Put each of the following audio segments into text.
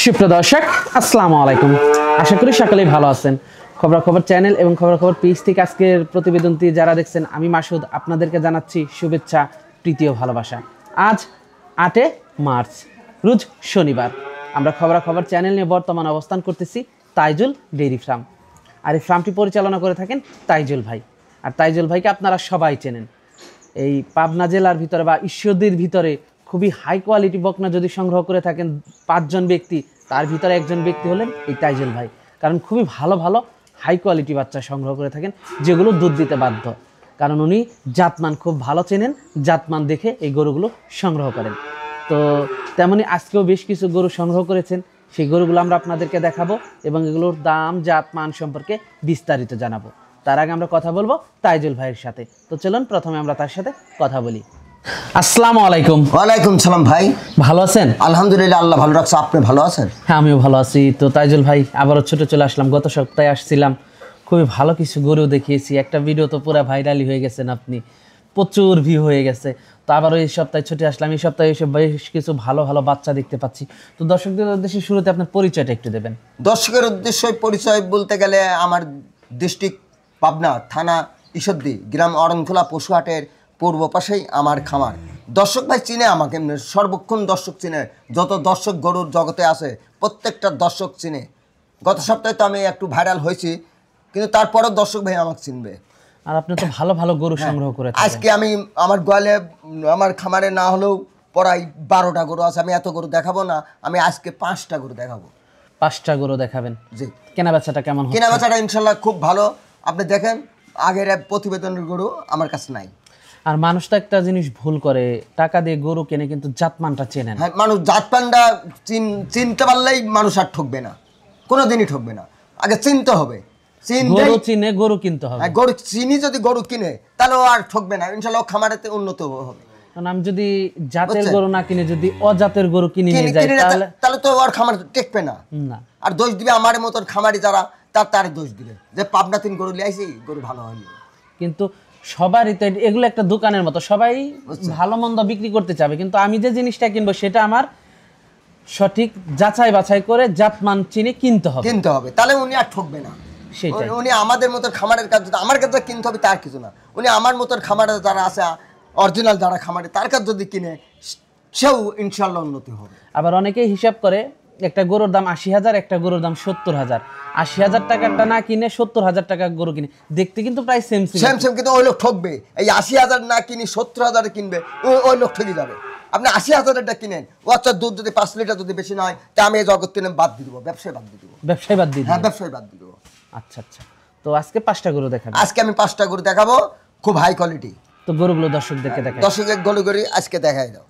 সুপ্রিয় দর্শক আসসালামু আলাইকুম, আশা করি সকলেই ভালো আছেন। খবর চ্যানেল এবং খবর পেজ থেকে আজকের প্রতিবেদনটি যারা দেখছেন, আমি মাসুদ আপনাদেরকে জানাচ্ছি শুভেচ্ছা, প্রীতি ও ভালোবাসা। আজ 8 মার্চ রোজ শনিবার। আমরা খবর চ্যানেল নিয়ে বর্তমান অবস্থান করতেছি তাইজুল ডেইরি ফার্ম। আর এই ফার্মটি পরিচালনা করে থাকেন তাইজুল ভাই। আর তাইজুল ভাইকে আপনারা সবাই চেনেন। এই পাবনা জেলার ভিতরে বা ঈশ্বরদীর ভিতরে খুবই হাই কোয়ালিটি বকনা যদি সংগ্রহ করে থাকেন 5 জন ব্যক্তি, তার ভিতরে একজন ব্যক্তি হলেন এই তাইজুল ভাই। কারণ খুবই ভালো হাই কোয়ালিটি বাচ্চা সংগ্রহ করে থাকেন, যেগুলো দুধ দিতে বাধ্য। কারণ উনি জাতমান খুব ভালো চেনেন, জাতমান দেখে এই গরুগুলো সংগ্রহ করেন। তো তেমনি আজকেও বেশ কিছু গরু সংগ্রহ করেছেন, সেই গরুগুলো আমরা আপনাদেরকে দেখাবো এবং এগুলোর দাম, জাতমান সম্পর্কে বিস্তারিত জানাবো। তার আগে আমরা কথা বলবো তাইজুল ভাইয়ের সাথে। তো চলুন প্রথমে আমরা তার সাথে কথা বলি। আসসালামু আলাইকুম। ওয়ালাইকুম সালাম ভাই, ভালো আছেন? আলহামদুলিল্লাহ, আল্লাহ ভালো রাখছে। আপনি ভালো আছেন? হ্যাঁ, আমিও ভালো আছি। তো তাইজুল ভাই, আবারও ছোট চলে আসলাম। গত সপ্তাহে আসছিলাম, খুবই ভালো কিছু গরু দেখিয়েছি। একটা ভিডিও তো পুরো ভাইরালি হয়ে গেছেন আপনি, প্রচুর ভিউ হয়ে গেছে। তো আবারও এই সপ্তাহে ছুটে আসলাম। এই সপ্তাহে এসে বেশ কিছু ভালো বাচ্চা দেখতে পাচ্ছি। তো দর্শকদের উদ্দেশ্যে শুরুতে আপনার পরিচয়টা একটু দেবেন। দর্শকের উদ্দেশ্যে পরিচয় বলতে গেলে আমার ডিস্ট্রিক্ট পাবনা, থানা ঈশ্বরদী, গ্রাম অরণখোলা পশুহাটের পূর্ব পাশেই আমার খামার। দর্শক ভাই চিনে আমাকে, সর্বক্ষণ দর্শক চিনে। যত দর্শক গরুর জগতে আছে প্রত্যেকটা দর্শক চিনে। গত সপ্তাহে তো আমি একটু ভাইরাল হয়েছি, কিন্তু তারপরেও দর্শক ভাই আমাকে চিনবে। আর আপনি তো ভালো গরু সংগ্রহ করে থাকেন। আজকে আমি আমার গোয়ালে, আমার খামারে না হলেও প্রায় 12টা গরু আছে। আমি এত গরু দেখাবো না, আমি আজকে 5টা গরু দেখাবো। 5টা গরু দেখাবেন? জি। কেনা বেচাটা কেমন? কেনা বেচাটা ইনশাল্লাহ খুব ভালো। আপনি দেখেন, আগের প্রতিবেদনের গরু আমার কাছে নাই। আর মানুষ তো একটা জিনিস ভুল করে, টাকা দিয়ে গরু কেনে কিন্তু জাতমানটা চেনে না। হ্যাঁ, মানুষ জাতপানটা চিনতে পারলেই মানুষ আর ঠকবে না, কোনোদিনই ঠকবে না। আগে চিনতে হবে, গরু চিনে গরু কিনতে হবে। গরু চিনি যদি গরু কিনে তাহলে ও আর ঠকবে না, ইনশাল্লাহ খামারেতে উন্নত হবে। কারণ আমি যদি জাতের গরু না কিনে যদি অজাতের গরু কিনে নিয়ে যাই তাহলে তো আর খামার টেকবে না। আর দোষ দিবে আমার মতন খামারি যারা, তার দোষ দিবে যে পাবনা তিন গরু লিয়ে আইছি, গরু ভালো হয়নি। কিন্তু সবারই তো এগুলো একটা দোকানের মতো, সবাই ভালো মন্দ বিক্রি করতে চাবে, কিন্তু আমি যে জিনিসটা কিনবো সেটা আমার সঠিক যাচাই বাছাই করে জাতমান চিনে কিনতে হবে, তাহলে উনি আর ঠকবে না। সেটাই, উনি আমাদের মতো খামারের কাছে, আমার কাছে কিনতে হবে তার কিছু না। উনি আমার মতো খামারে যারা আছে, অরিজিনাল যারা খামারে, তার কাছে যদি কিনে, সেও ইনশাল্লাহ উন্নতি হবে। আবার অনেকেই হিসাব করে একটা গরুর দাম 80,000, একটা গরুর দাম 70,000। 80,000 টাকাটা না কিনে 70,000 টাকা গরু কিনে, দেখতে কিন্তু প্রায় সেম, কিন্তু ওই লোক ঠকবে। এই 80,000 না কিনি 70,000 কিনবে, ওই লোক ঠকে যাবে। আপনি 80,000-টা কিনেন, ও আচ্ছা দুধ যদি 5 লিটার যদি বেশি না হয়, তা আমি এই জগৎ থেকে বাদ দিয়ে দেবো, ব্যবসায় বাদ দিয়ে দেবো। হ্যাঁ, ব্যবসায় বাদ দিয়ে দেবো। আচ্ছা, তো আজকে 5টা গরু দেখাবো। আজকে আমি 5টা গরু দেখাবো, খুব হাই কোয়ালিটি। তো গরুগুলো দর্শকদেরকে দেখাই। দর্শকের গরু আজকে দেখাই দাও।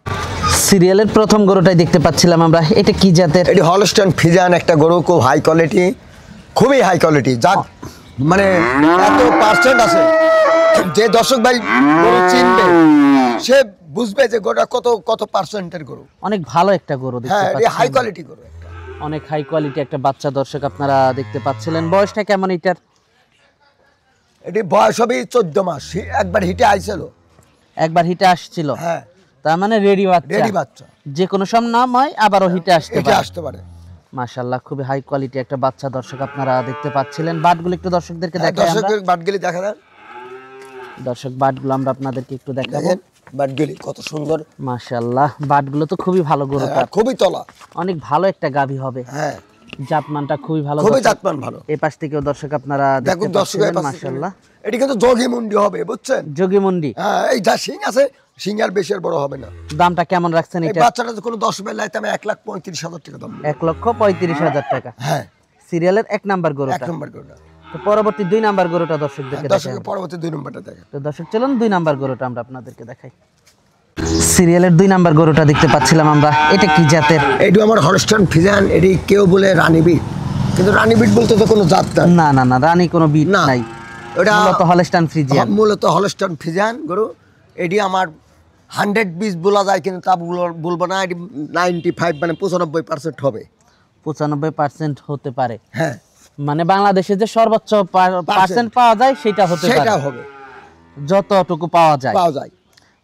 সিরিয়ালের প্রথম গরুটাই দেখতে পাচ্ছিলাম আমরা। এটা কি জাতের? এটি হলস্টাইন ফ্রিজিয়ান একটা গরু, খুব হাই কোয়ালিটি, খুবই হাই কোয়ালিটি। যাক, মানে এত পার্সেন্ট আছে যে দর্শক ভাই গরু চিনবে, সে বুঝবে যে গরুটা কত পার্সেন্টের গরু। অনেক ভালো একটা গরু দেখতে পাচ্ছেন। হ্যাঁ, হাই কোয়ালিটি গরু, অনেক হাই কোয়ালিটি একটা বাচ্চা দর্শক আপনারা দেখতে পাচ্ছিলেন। বয়সটা কেমন এটার? এটি বয়স হবে 14 মাস। একবার হিটে আসছিল। হ্যাঁ, তার মানে রেডি বাচ্চা, যে কোনো সময় আবারও হিটে আসতে পারে। মাশাআল্লাহ, খুবই হাই কোয়ালিটি একটা বাচ্চা দর্শক আপনারা দেখতে পাচ্ছিলেন। বাটগুলো একটু দর্শকদেরকে দেখাই আমরা। বাটগুলি দেখা দেন দর্শক, বাটগুলো আমরা আপনাদেরকে একটু দেখাবো। বাটগুলি কত সুন্দর, মাশাআল্লাহ। বাটগুলো তো খুবই ভালো গরু, খুবই তলা, অনেক ভালো একটা গাভী হবে। হ্যাঁ, জাতমানটা খুবই ভালো, জাতমান ভালো। এই পাশ থেকেও দর্শক আপনারা দেখুন, মাশাআল্লাহ। এটি কিন্তু যোগীমুন্ডি হবে, বুঝছেন? যোগীমুন্ডি। হ্যাঁ, এই যা সিং আছে, সিং আর বেশি বড় হবে না। দামটা কেমন রাখছেন এটা? বাচ্চাটা কোনো 10 বেলা লাইতে আমি 1,35,000 টাকা দাম। 1,35,000 টাকা। হ্যাঁ, সিরিয়ালের 1 নাম্বার গরুটা। 1 নাম্বার গরুটা। তো পরবর্তী 2 নাম্বার গরুটা দর্শকদেরকে দেখাই। পরবর্তী 2 নাম্বারটা দেখা। তো দর্শক চলুন 2 নাম্বার গরুটা আমরা আপনাদেরকে দেখাই। সিরিয়ালের 2 নাম্বার গরুটা দেখতে পাচ্ছিলাম আমরা। এটা কি জাতের? এটি আমার হলস্টাইন ফ্রিজিয়ান। এটি কেউ বলে রানী বিট, কিন্তু রানী বিট বলতে তো কোনো জাত না, রানী কোনো বিট নাই। এটা মূলত হলস্টাইন ফ্রিজিয়ান গরু। এটি আমার 100 বলা যায়, কিন্তু তা বলবো না। এটি 95 মানে 95% হবে। 95% হতে পারে। হ্যাঁ, মানে বাংলাদেশে যে সর্বোচ্চ পার্সেন্ট পাওয়া যায় সেটা হতে পারে, সেটা হবে, যতটুকু পাওয়া যায়।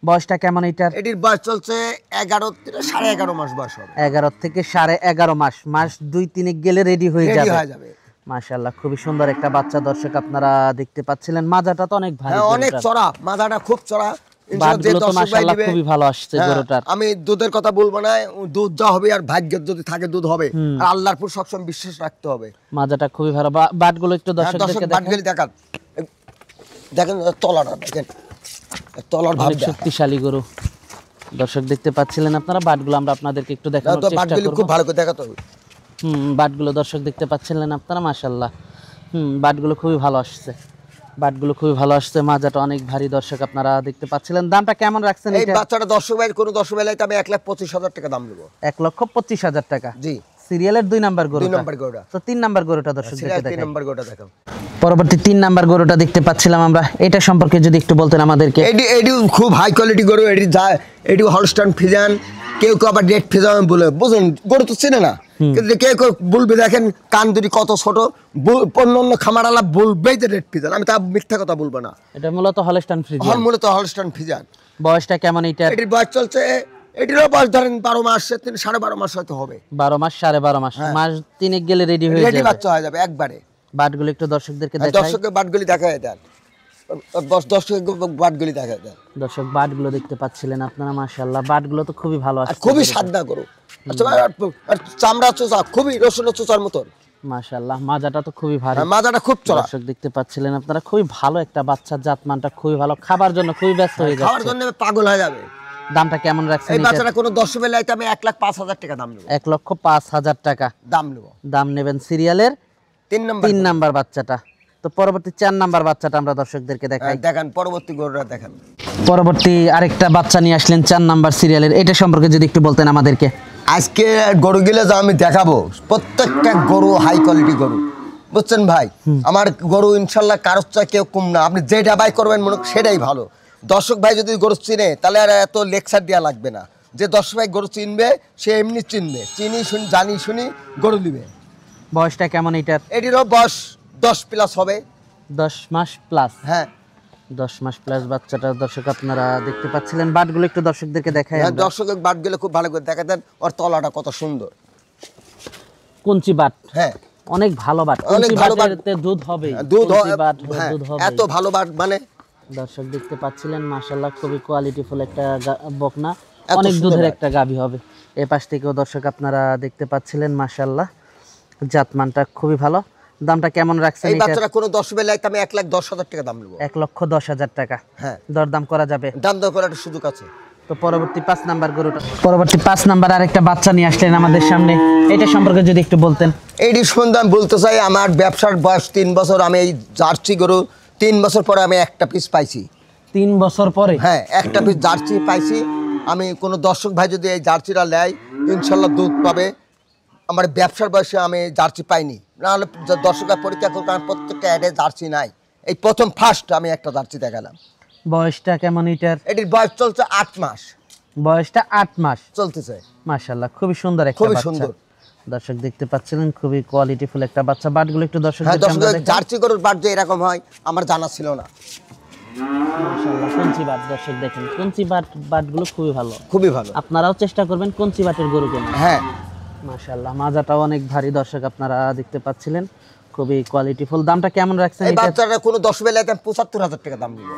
বয়সটা কেমন এটার? এটির বয়স চলছে 11 থেকে 11.5 মাস বয়স হবে। 11 থেকে 11.5 মাস, মাস 2-3 গেলে রেডি হয়ে রেডি যাবে। হয়ে যাবে। মাশাআল্লাহ, খুবই সুন্দর একটা বাচ্চা দর্শক আপনারা দেখতে পাচ্ছিলেন। মাজাটা তো অনেক ভারী, হ্যাঁ অনেক চড়া, মাথাটা খুব চড়া। ইনশাআল্লাহ যে বাটগুলো তো দর্শক ভাই মাশাআল্লাহ নেবে, খুবই ভালো আসছে হ্যাঁ, গরুটার। আমি দুধের কথা বলবো না, দুধ যা হবে আর ভাগ্যের যদি থাকে দুধ হবে, আর আল্লাহর উপর সবসময় বিশ্বাস রাখতে হবে। মাজাটা খুবই ভালো। বাটগুলো একটু হ্যাঁ, দর্শক দর্শকদেরকে দেখান। বাটগুলি দেখান, দেখেন তলাটা দেখেন, তলার ভাব অনেক দেখেন। শক্তিশালী গরু দর্শক দেখতে পাচ্ছিলেন আপনারা। বাটগুলো আমরা আপনাদেরকে একটু দেখানোর তো চেষ্টা বাটগুলি করব। খুব ভালো করে দেখাতে হবে। বাটগুলো দর্শক দেখতে পাচ্ছিলেন আপনারা, মাশাআল্লাহ। বাটগুলো খুবই ভালো আসছে, বাটগুলো খুবই ভালো আসছে। মাজাটা অনেক ভারী দর্শক আপনারা দেখতে পাচ্ছিলেন। দামটা কেমন রাখছেন এই এটা? বাচ্চাটা দর্শক ভাই, কোনো দর্শক ভাই লাইতে আমি 1,25,000 টাকা দাম দেবো। 1,25,000 টাকা। জি, সিরিয়ালের 2 নাম্বার গরু। 2 নম্বর গরুটা। তো 3 নাম্বার গরুটা দর্শক সিরিয়াল দেখতে 3 দেখাই। নম্বর গরুটা দেখো। পরবর্তী 3 নাম্বার গরুটা দেখতে পাচ্ছিলাম আমরা, এটা সম্পর্কে যদি একটু বলতেন আমাদেরকে। এটি খুব হাই কোয়ালিটি গরু। এটি হলস্টাইন ফ্রিজিয়ান, কেউ কেউ আবার রেড ফ্রিজিয়ান বলে, বুঝুন গরু তো চেনে না, কিন্তু কেউ কেউ বলবে দেখেন কান দুটি কত ছোট, অন্য খামারালা বলবেই যে রেড ফ্রিজিয়ান, আমি তা মিথ্যা কথা বলবো না। এটা মূলত হলস্টাইন ফ্রিজিয়ান। মূলত হলস্টাইন ফ্রিজিয়ান। বয়সটা কেমন এটার? এটির বয়স চলছে, এটিরও বয়স ধরেন 12 মাস, 12.5 মাস হয়তো হবে। 12 মাস, 12.5 মাস, মাস 3 গেলে রেডি হয়ে রেডি যাবে। বাচ্চা হয়ে যাবে একবারে। বাটগুলো একটু দর্শকদেরকে দেখাই। দর্শকের বাটগুলি দেখায় দেন, দর্শকের বাটগুলি দেখায় দেন। দর্শক বাটগুলো দেখতে পাচ্ছিলেন আপনারা, মাশাআল্লাহ। বাটগুলো তো খুবই ভালো আর আসছে। খুবই সাদা গরু, আর চামড়া চোচা, খুবই রসুন চোচার মতন। মাশাআল্লাহ, মাজাটা তো খুবই ভারী। মাজাটা খুব চড়া। দর্শক দেখতে পাচ্ছিলেন আপনারা, খুবই ভালো একটা বাচ্চার জাতমানটা খুবই ভালো। খাবার জন্য খুবই ব্যস্ত হয়ে খাওয়ার যাচ্ছে। জন্য পাগল হয়ে যাবে। দামটা কেমন রাখছেন এই এটা? বাচ্চাটা কোনো 10 বেলায় আমি 1,05,000 টাকা দাম নেবো। 1,05,000 টাকা দাম নেবো। দাম নেবেন সিরিয়ালের 3 নম্বর 3 নাম্বার বাচ্চাটা। তো পরবর্তী 4 নাম্বার বাচ্চাটা আমরা দর্শকদেরকে দেখাই। দেখেন, পরবর্তী গরুটা দেখেন। পরবর্তী আরেকটা বাচ্চা নিয়ে আসলেন 4 নাম্বার সিরিয়ালের, এটা সম্পর্কে যদি একটু বলতেন আমাদেরকে। আজকে গরুগুলো যা আমি দেখাবো, প্রত্যেকটা গরু হাই কোয়ালিটি গরু, বুঝছেন ভাই। আমার গরু ইনশাল্লাহ কারোর চেয়ে কেউ কম না। আপনি যেটা বাই করবেন মনে সেটাই ভালো। দর্শক ভাই যদি গরু চিনে তাহলে আর এত লেকচার দেওয়া লাগবে না। যে দর্শক ভাই গরু চিনবে সে এমনি চিনবে, চিনি শুনি জানি শুনি গরু নিবে। বয়সটা কেমন এটার? এটিরও বয়স 10 প্লাস হবে। 10 মাস প্লাস। হ্যাঁ 10 মাস প্লাস বাচ্চাটা দর্শক আপনারা দেখতে পাচ্ছিলেন। বাটগুলো একটু দর্শকদেরকে দেখাই। হ্যাঁ, দর্শকের বাট গেলে খুব ভালো করে দেখা দেন, ওর তলাটা কত সুন্দর। কুঞ্চি বাট, হ্যাঁ অনেক ভালো বাট। অনেক কুঞ্চি ভালো বাট। বাটেতে দুধ হবে, দুধ কুঞ্চি বাট হ্যাঁ, দুধ হবে। এত ভালো বাট মানে দর্শক দেখতে পাচ্ছিলেন, মাশাআল্লাহ খুবই কোয়ালিটিফুল একটা বকনা, এত অনেক সুন্দর দুধের বাট। একটা গাভী হবে। এই পাশ থেকেও দর্শক আপনারা দেখতে পাচ্ছিলেন, মাশাআল্লাহ জাতমানটা খুবই ভালো। দামটা কেমন রাখছেন এই এটা? বাচ্চাটা কোনো 10 বেলায় আমি 1,10,000 টাকা দাম নেবো। 1,10,000 টাকা। হ্যাঁ, দরদাম করা যাবে। দাম দর করার একটা সুযোগ আছে। তো পরবর্তী 5 নাম্বার গরুটা, পরবর্তী 5 নাম্বার আরেকটা বাচ্চা নিয়ে আসলেন আমাদের সামনে, এটা সম্পর্কে যদি একটু বলতেন। এইটি শুনতে আমি বলতে চাই, আমার ব্যবসার বয়স 3 বছর। আমি এই জার্সি গরু 3 বছর পরে আমি একটা পিস পাইছি। 3 বছর পরে? হ্যাঁ, একটা পিস জার্সি পাইছি আমি। কোনো দর্শক ভাই যদি এই জার্সিটা নেয় ইনশাল্লাহ দুধ পাবে। আমার ব্যবসার বয়সে আমি জার্সি পাইনি, নাহলে দর্শকরা পরীক্ষা করতে আমার প্রত্যেকটা অ্যাডে জার্সি নাই। এই প্রথম ফার্স্ট আমি একটা জার্সি দেখালাম। বয়সটা কেমন এটার? এটির বয়স চলছে 8 মাস। বয়সটা 8 মাস চলতেছে। মাশাআল্লাহ, খুবই সুন্দর একটা খুবই বাচ্চা। সুন্দর। দর্শক দেখতে পাচ্ছিলেন, খুবই কোয়ালিটিফুল একটা বাচ্চা। বাটগুলো একটু হ্যাঁ, দর্শকদের দর্শক সামনে দেখান। জার্সি গরুর বাট যে এরকম হয় আমার জানা ছিল না। মাশাআল্লাহ, কঞ্চি বাট দর্শক দেখেন, কঞ্চি বাটগুলো খুবই ভালো। খুবই ভালো। আপনারাও চেষ্টা করবেন কঞ্চি বাটের গরু কেনা। হ্যাঁ, মাশাআল্লাহ, মাজাটাও অনেক ভারী দর্শক আপনারা দেখতে পাচ্ছিলেন, খুবই কোয়ালিটিফুল। দামটা কেমন রাখছেন এই এটা? বাচ্চাটা কোনো 10 বেলায় আমি 75,000 টাকা দাম নিব।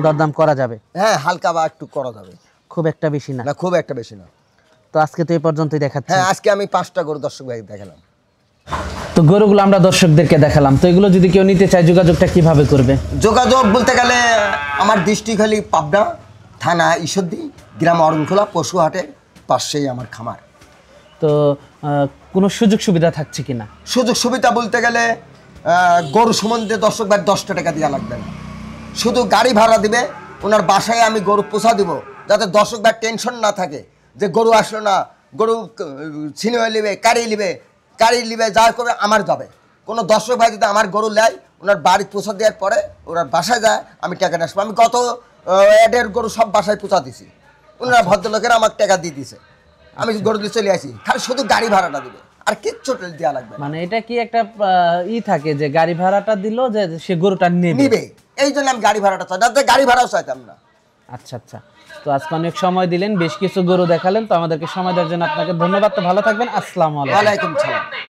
দরদাম করা যাবে? হ্যাঁ, হালকা বা একটু করা যাবে, খুব একটা বেশি না। না খুব একটা বেশি না। তো আজকে তো এই পর্যন্তই দেখাচ্ছি। হ্যাঁ, আজকে আমি 5টা গরু দর্শক ভাই দেখালাম। তো গরুগুলো আমরা দর্শকদেরকে দেখালাম। তো এগুলো যদি কেউ নিতে চায় যোগাযোগটা কিভাবে করবে? যোগাযোগ বলতে গেলে আমার ডিস্ট্রিক্ট হলি পাবনা, থানা ঈশ্বরদী, গ্রাম অরণখোলা, পশুহাটের পাশেই আমার খামার। তো কোনো সুযোগ সুবিধা থাকছে কিনা? সুযোগ সুবিধা বলতে গেলে গরু সম্বন্ধে দর্শক ভাই 10টা টাকা দেওয়া লাগবে না, শুধু গাড়ি ভাড়া দিবে। ওনার বাসায় আমি গরু পোষা দিব, যাতে দর্শক ভাই টেনশন না থাকে যে গরু আসলো না, গরু ছিনিয়ে নিবে, কাড়ি নিবে, যা করবে আমার যাবে। কোনো দর্শক ভাই যদি আমার গরু নেয়, ওনার বাড়ি পোষা দেওয়ার পরে ওনার বাসায় যায়, আমি টাকা নিয়ে আসবো। আমি গত এডের গরু সব বাসায় পোষা দিছি, ওনারা ভদ্রলোকেরা আমার টাকা দিয়ে দিছে, আমি গরু দিয়ে চলে আসি। খালি শুধু গাড়ি ভাড়াটা দিবে, আর কিচ্ছু দেওয়া লাগবে না। মানে এটা কি একটা থাকে যে গাড়ি ভাড়াটা দিল যে সে গরুটা নেবে? নিবে, এই জন্য আমি গাড়ি ভাড়াটা চাই, যাতে গাড়ি ভাড়াও চাইতাম না। আচ্ছা আচ্ছা, তো আজকে অনেক সময় দিলেন, বেশ কিছু গরু দেখালেন, তো আমাদেরকে সময় দেওয়ার জন্য আপনাকে ধন্যবাদ। তো ভালো থাকবেন, আসসালামু আলাইকুম। ওয়ালাইকুম সালাম।